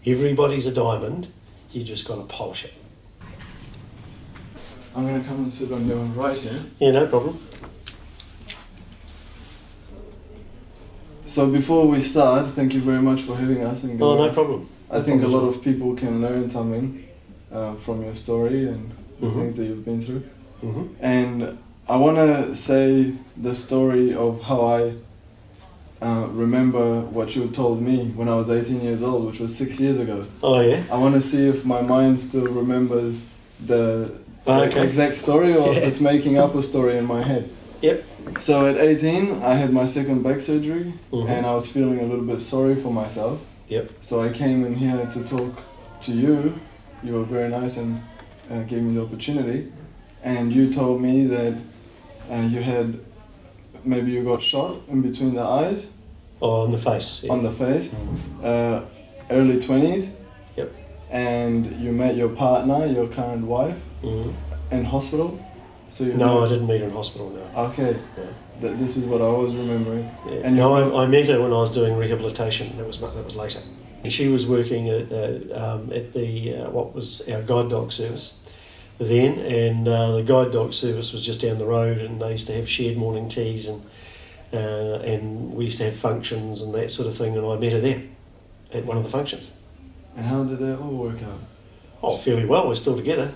Everybody's a diamond, you just got to polish it. I'm going to come and sit on your right here. Yeah, no problem. So before we start, thank you very much for having us. And Oh, no us. problem. I think a lot of people can learn something from your story and the things that you've been through. And I want to say the story of how I remember what you told me when I was 18 years old, which was 6 years ago. Oh, yeah? I want to see if my mind still remembers the exact story or if it's making up a story in my head. Yep. So at 18, I had my second back surgery and I was feeling a little bit sorry for myself. Yep. So I came in here to talk to you. You were very nice and gave me the opportunity. And you told me that maybe you got shot in between the eyes. Oh, on the face. Yeah. On the face. Early 20s. Yep. And you met your partner, your current wife, in hospital. So No, I didn't meet her in hospital, no. Okay. Yeah. This is what I was remembering. Yeah. And no, I met her when I was doing rehabilitation. That was later. And she was working at the what was our guide dog service then, and the guide dog service was just down the road, and they used to have shared morning teas, and we used to have functions and that sort of thing, and I met her there at one of the functions. And how did that all work out? Oh, fairly well. We're still together.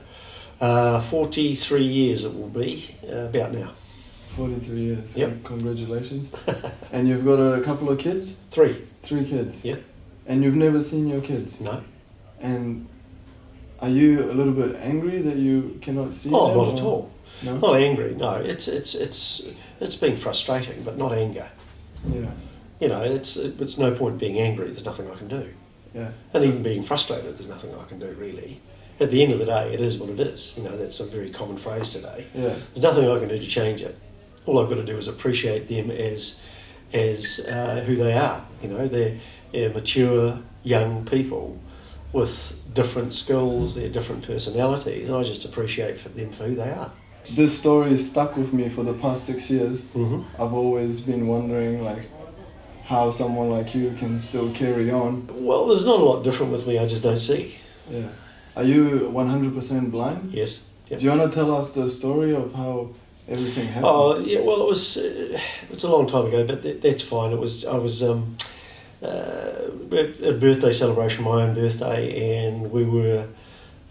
43 years it will be about now. 43 years. Yep. Congratulations. And you've got a couple of kids? 3. 3 kids? Yeah. And you've never seen your kids? No. And are you a little bit angry that you cannot see Oh, them? not at all. No? Not angry. No, it's been frustrating, but not anger. Yeah. You know, it's no point being angry. There's nothing I can do. Yeah. And even being frustrated, there's nothing I can do really. At the end of the day, it is what it is. You know, that's a very common phrase today. Yeah. There's nothing I can do to change it. All I've got to do is appreciate them as who they are. You know, they're mature young people with different skills, they're different personalities, and I just appreciate them for who they are. This story is stuck with me for the past 6 years. Mm-hmm. I've always been wondering, like, how someone like you can still carry on. Well, there's not a lot different with me. I just don't see. Yeah. Are you 100% blind? Yes. Yep. Do you want to tell us the story of how everything happened? Oh, yeah. Well, it's a long time ago, but that's fine. I was at a birthday celebration, my own birthday, and we were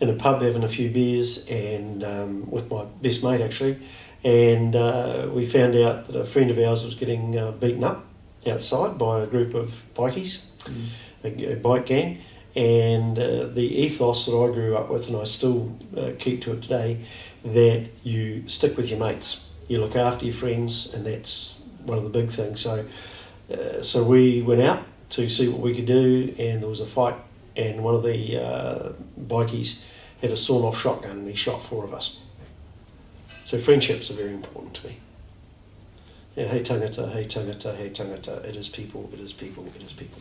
in a pub having a few beers and with my best mate actually, and we found out that a friend of ours was getting beaten up outside by a group of bikies, a bike gang, and the ethos that I grew up with, and I still keep to it today, that you stick with your mates, you look after your friends, and that's one of the big things. So we went out to see what we could do, and there was a fight, and one of the bikies had a sawn-off shotgun and he shot 4 of us. So friendships are very important to me. Yeah, hey tangata, hey tangata, hey tangata, it is people, it is people, it is people.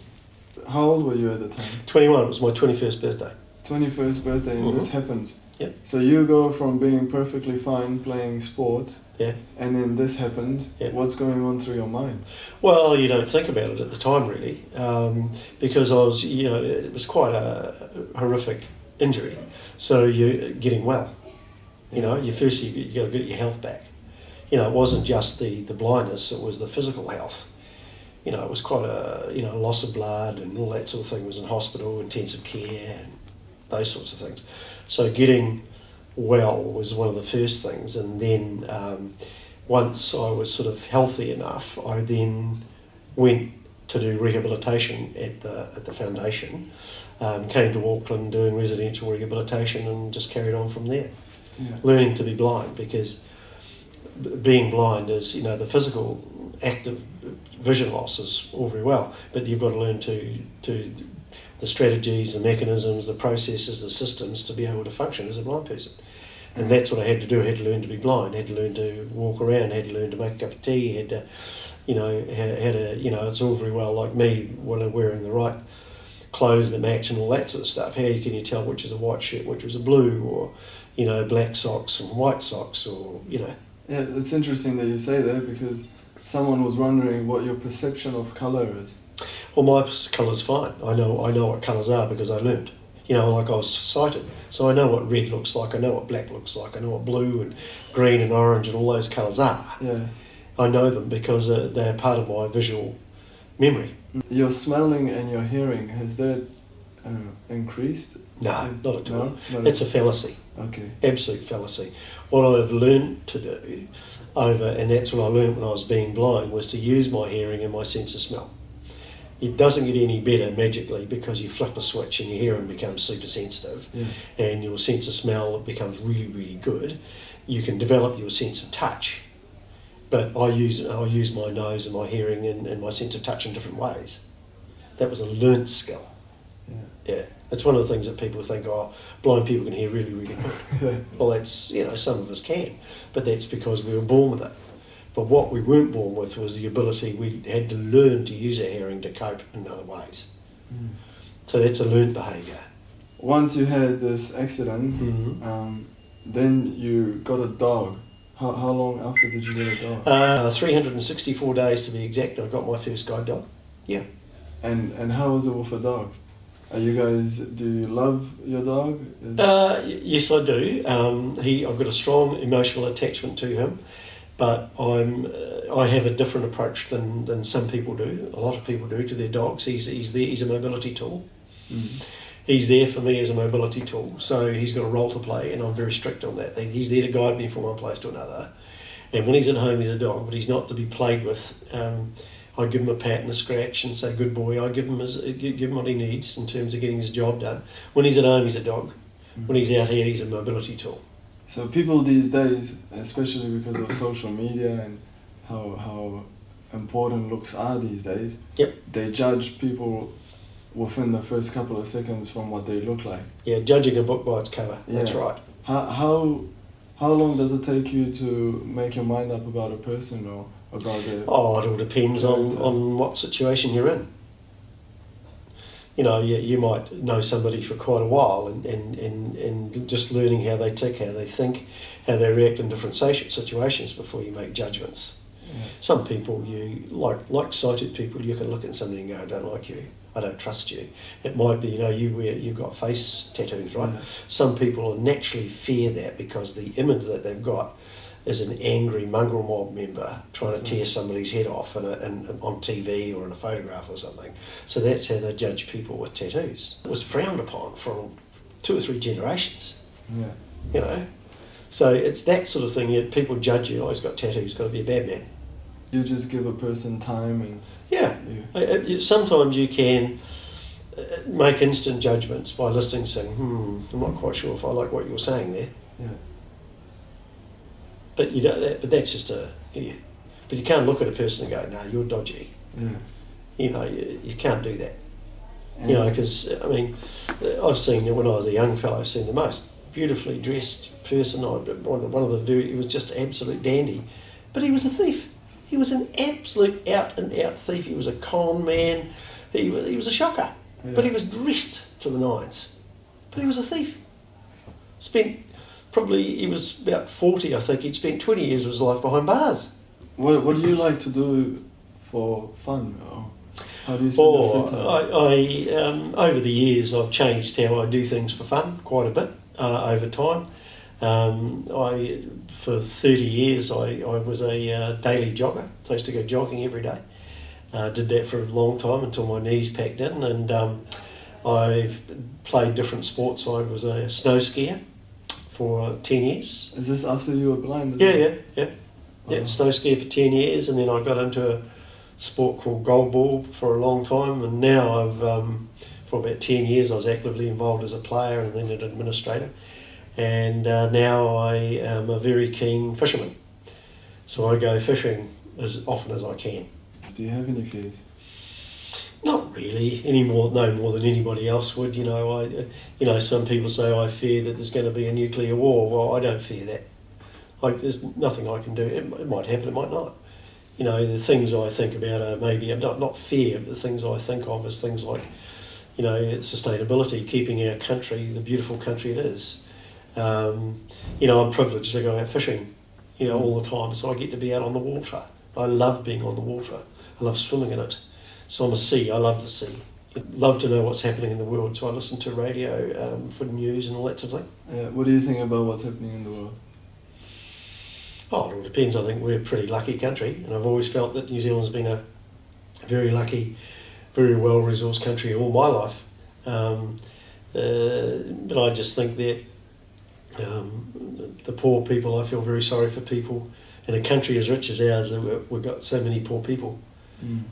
How old were you at the time? 21, it was my 21st birthday. 21st birthday, and this happened. Yep. So you go from being perfectly fine playing sports, Yeah. and then this happened. Yeah. What's going on through your mind? Well, you don't think about it at the time really, because I was, it was quite a horrific injury. So you're getting well, you got to get your health back. It wasn't just the blindness, it was the physical health. It was quite a, loss of blood and all that sort of thing. Was in hospital, intensive care, and those sorts of things. So getting well was one of the first things, and then once I was sort of healthy enough, I then went to do rehabilitation at the foundation. Came to Auckland doing residential rehabilitation and just carried on from there. Yeah. Learning to be blind, because being blind is, the physical active vision loss is all very well, but you've got to learn to the strategies, the mechanisms, the processes, the systems to be able to function as a blind person. And that's what I had to do. I had to learn to be blind, I had to learn to walk around, I had to learn to make a cup of tea, I had to, it's all very well like me when I'm wearing the right clothes that match and all that sort of stuff. How can you tell which is a white shirt, which is a blue, or, black socks and white socks, or, Yeah, it's interesting that you say that, because someone was wondering what your perception of colour is. Well, my colour's fine. I know what colours are because I learned. You know, like I was sighted, so I know what red looks like. I know what black looks like. I know what blue and green and orange and all those colours are. Yeah. I know them because they're part of my visual memory. Your smelling and your hearing, has that increased? No, not at all. No? It's a fallacy. Okay. Absolute fallacy. What I've learned to do and that's what I learned when I was being blind, was to use my hearing and my sense of smell. It doesn't get any better magically because you flip a switch and your hearing becomes super sensitive and your sense of smell becomes really, really good. You can develop your sense of touch, but I use my nose and my hearing and my sense of touch in different ways. That was a learnt skill. Yeah. It's one of the things that people think, oh, blind people can hear really, really good. Well, that's, you know, some of us can, but that's because we were born with it. But what we weren't born with was the ability, we had to learn to use our hearing to cope in other ways. So that's a learned behaviour. Once you had this accident, then you got a dog. How long after did you get a dog? 364 days to be exact, I got my first guide dog. Yeah. And how was it with a dog? Do you love your dog? Yes, I do. I've got a strong emotional attachment to him. But I have a different approach than some people do. A lot of people do to their dogs. He's there. He's a mobility tool. He's there for me as a mobility tool. So he's got a role to play, and I'm very strict on that. He's there to guide me from one place to another. And when he's at home, he's a dog, but he's not to be played with. I give him a pat and a scratch and say, "Good boy." I give him what he needs in terms of getting his job done. When he's at home, he's a dog. When he's out here, he's a mobility tool. So people these days, especially because of social media and how important looks are these days, they judge people within the first couple of seconds from what they look like. Yeah, judging a book by its cover. That's right. How long does it take you to make your mind up about a person or about their... Oh, it all depends on what situation you're in. You know, you might know somebody for quite a while and just learning how they tick, how they think, how they react in different situations before you make judgments. Yeah. Some people, like sighted people, you can look at somebody and go, "I don't like you, I don't trust you." It might be, you've got face tattoos, right? Yeah. Some people naturally fear that because the image that they've got is an angry mongrel mob member trying to tear somebody's head off on TV or in a photograph or something. So that's how they judge people with tattoos. It was frowned upon for 2 or 3 generations. Yeah. You know? So it's that sort of thing. People judge you, "Oh, he's got tattoos, he's got to be a bad man." You just give a person time and... Yeah. Sometimes you can make instant judgments by listening, saying, "I'm not quite sure if I like what you're saying there." Yeah. But you don't. But that's just But you can't look at a person and go, "No, you're dodgy." Yeah. You know, you can't do that. You know, because I've seen when I was a young fellow, I've seen the most beautifully dressed person. He was just an absolute dandy, but he was a thief. He was an absolute out and out thief. He was a con man. He was a shocker, but he was dressed to the nines. But he was a thief. He was about 40, I think. He'd spent 20 years of his life behind bars. What do you like to do for fun? Or how do you spend your free time? Over the years, I've changed how I do things for fun quite a bit over time. For 30 years, I was a daily jogger. So I used to go jogging every day. Did that for a long time until my knees packed in, and I've played different sports. I was a snow skier for 10 years. Is this after you were blind? Yeah, snow skier for 10 years, and then I got into a sport called goalball for a long time, and now for about 10 years I was actively involved as a player and then an administrator, and now I am a very keen fisherman. So I go fishing as often as I can. Do you have any fears? Not really, no more than anybody else would. Some people say I fear that there's going to be a nuclear war. Well, I don't fear that. There's nothing I can do. It might happen, it might not. The things I think about are maybe not fear, but the things I think of is things like, sustainability, keeping our country the beautiful country it is. I'm privileged to go out fishing, all the time, so I get to be out on the water. I love being on the water. I love swimming in it. So I'm a sea. I love the sea. Love to know what's happening in the world, so I listen to radio for news and all that sort of thing. What do you think about what's happening in the world? Oh, it all depends. I think we're a pretty lucky country, and I've always felt that New Zealand's been a very lucky, very well-resourced country all my life. But I just think that the poor people, I feel very sorry for people in a country as rich as ours that we've got so many poor people.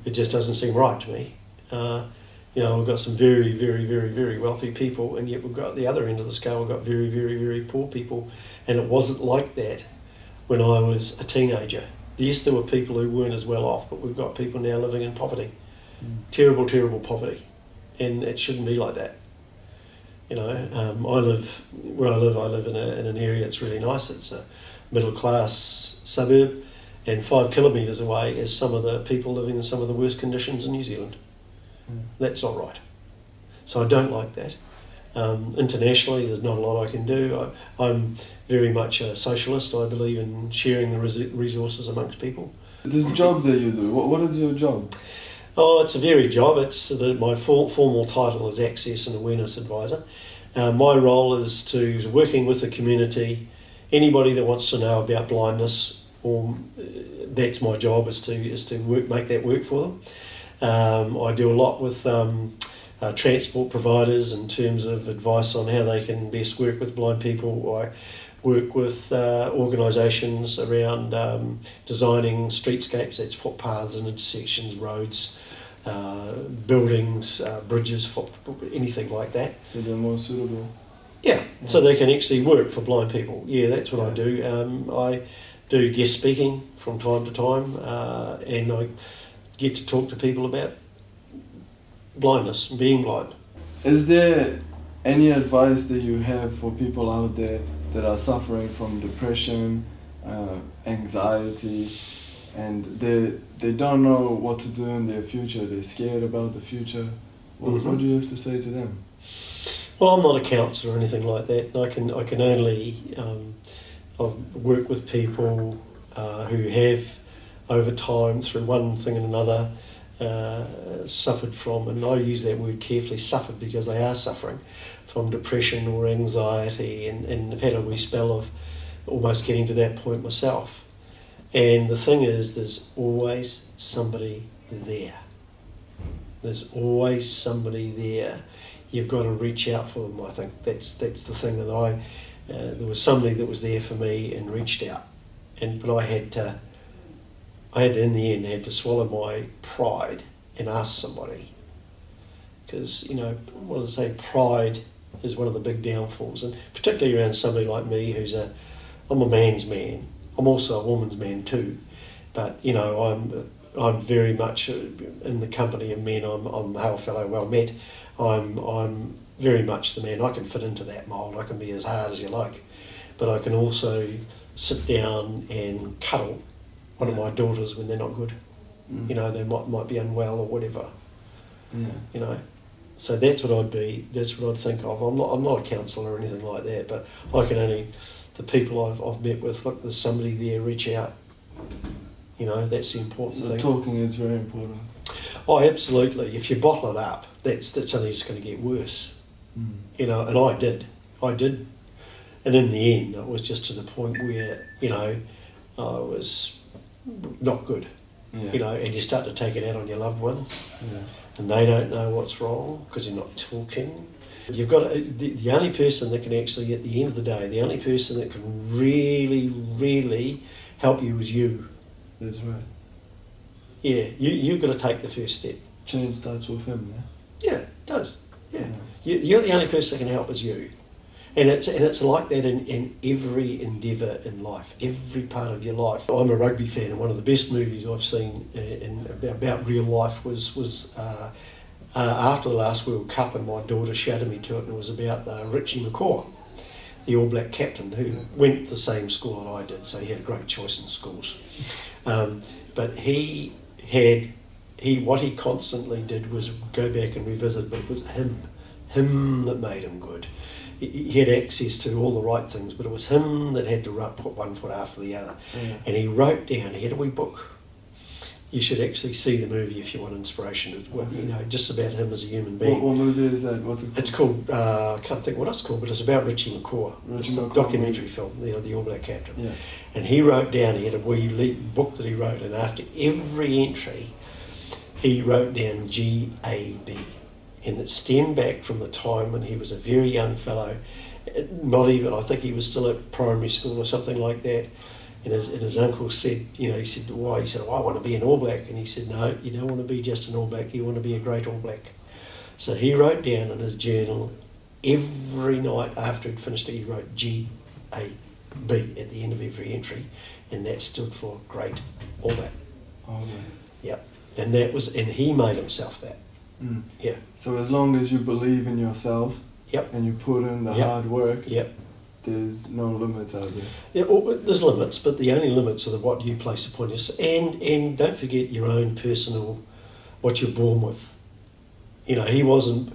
It just doesn't seem right to me. We've got some very, very, very, very wealthy people, and yet we've got the other end of the scale, we've got very, very, very poor people. And it wasn't like that when I was a teenager. Yes, there were people who weren't as well off, but we've got people now living in poverty. Terrible, terrible poverty. And it shouldn't be like that. I live in an area that's really nice. It's a middle class suburb, and 5 kilometres away is some of the people living in some of the worst conditions in New Zealand. That's not right. So I don't like that. Internationally, there's not a lot I can do. I'm very much a socialist. I believe in sharing the resources amongst people. This job that you do, what is your job? Oh, it's a varied job. My formal title is Access and Awareness Advisor. My role is to working with the community. Anybody that wants to know about blindness, that's my job, is to make that work for them. I do a lot with transport providers in terms of advice on how they can best work with blind people. I work with organisations around designing streetscapes, that's footpaths and intersections, roads, buildings, bridges, anything like that. So they're more suitable. Yeah, so they can actually work for blind people. Yeah, that's what I do. I do guest speaking from time to time, and I get to talk to people about blindness and being blind. Is there any advice that you have for people out there that are suffering from depression, anxiety, and they don't know what to do in their future? They're scared about the future. What do you have to say to them? Well, I'm not a counsellor or anything like that. I can only I've worked with people who have, over time, through one thing and another, suffered from, and I use that word carefully, suffered, because they are suffering from depression or anxiety, and have had a wee spell of almost getting to that point myself. And the thing is, there's always somebody there. There's always somebody there. You've got to reach out for them. I think that's the thing that there was somebody that was there for me and reached out, but I had to in the end, I had to swallow my pride and ask somebody, because what do they say? Pride is one of the big downfalls, and particularly around somebody like me I'm a man's man. I'm also a woman's man too, but I'm very much in the company of men. I'm hail fellow, well met. I'm very much the man. I can fit into that mould. I can be as hard as you like, but I can also sit down and cuddle one of my daughters when they're not good. They might be unwell or whatever. So that's what I'd think of. I'm not a counsellor or anything like that, but I can only, the people I've met with, look, there's somebody there, reach out. That's the important thing. So talking is very important. Oh, absolutely. If you bottle it up, that's only just going to get worse. And I did, and in the end, it was just to the point where I was not good. And you start to take it out on your loved ones, and they don't know what's wrong because you're not talking. You've got the only person that can actually, at the end of the day, the only person that can really, really help you is you. That's right. Yeah, you've got to take the first step. Change starts with him, Yeah, it does. Yeah. You're the only person that can help is you. And it's like that in every endeavour in life, every part of your life. I'm a rugby fan, and one of the best movies I've seen about real life was after the last World Cup, and my daughter shouted me to it, and it was about Richie McCaw, the All Black captain, who went to the same school that I did, so he had a great choice in schools. But what he constantly did was go back and revisit, but it was him that made him good. He had access to all the right things, but it was him that had to put one foot after the other. And he wrote down, he had a wee book, you should actually see the movie if you want inspiration. It's, well, you know, just about him as a human being. What movie is that? What's it called? It's called, I can't think what it's called, but it's about Richie McCaw. Richie It's a McCaw documentary movie. film, you know, the All Black captain. Yeah. And he wrote down, he had a wee book that he wrote, and after every entry, he wrote down GAB. And it stemmed back from the time when he was a very young fellow, not even, I think he was still at primary school or something like that. And his uncle said, you know, he said, why? He said, oh, I want to be an All Black. And he said, no, you don't want to be just an All Black, you want to be a great All Black. So he wrote down in his journal every night after he'd finished it, he wrote GAB at the end of every entry, and that stood for Great All Black. Oh, okay. Yep. And that was, and he made himself that. Mm. Yeah. So as long as you believe in yourself, Yep. and you put in the Yep. hard work, Yep. there's no limits out there. Yeah, well, there's limits, but the only limits are what you place upon yourself, and don't forget your own personal, what you're born with. You know, he wasn't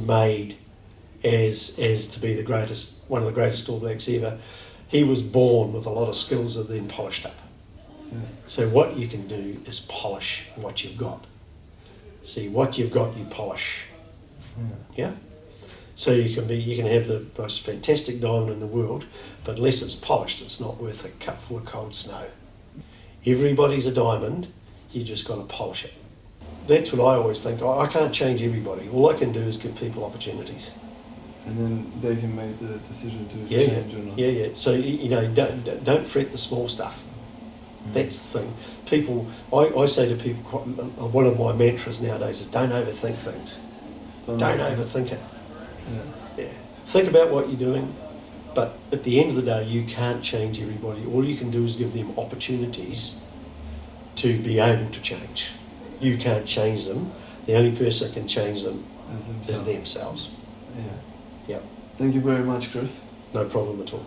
made as to be the greatest, one of the greatest All Blacks ever. He was born with a lot of skills that are then polished up. Yeah. So what you can do is polish what you've got. See, what you've got, you polish. Yeah. So you can have the most fantastic diamond in the world, but unless it's polished, it's not worth a cupful of cold snow. Everybody's a diamond. You just got to polish it. That's what I always think. I can't change everybody. All I can do is give people opportunities. And then they can make the decision to Yeah, change or not. yeah. So you know, don't fret the small stuff. That's the thing. People, I say to people, one of my mantras nowadays is don't overthink things. Don't overthink it. Yeah. Yeah. Think about what you're doing, but at the end of the day, you can't change everybody. All you can do is give them opportunities to be able to change. You can't change them. The only person that can change them As is themselves. themselves. Yeah. Yep. Thank you very much, Chris. No problem at all.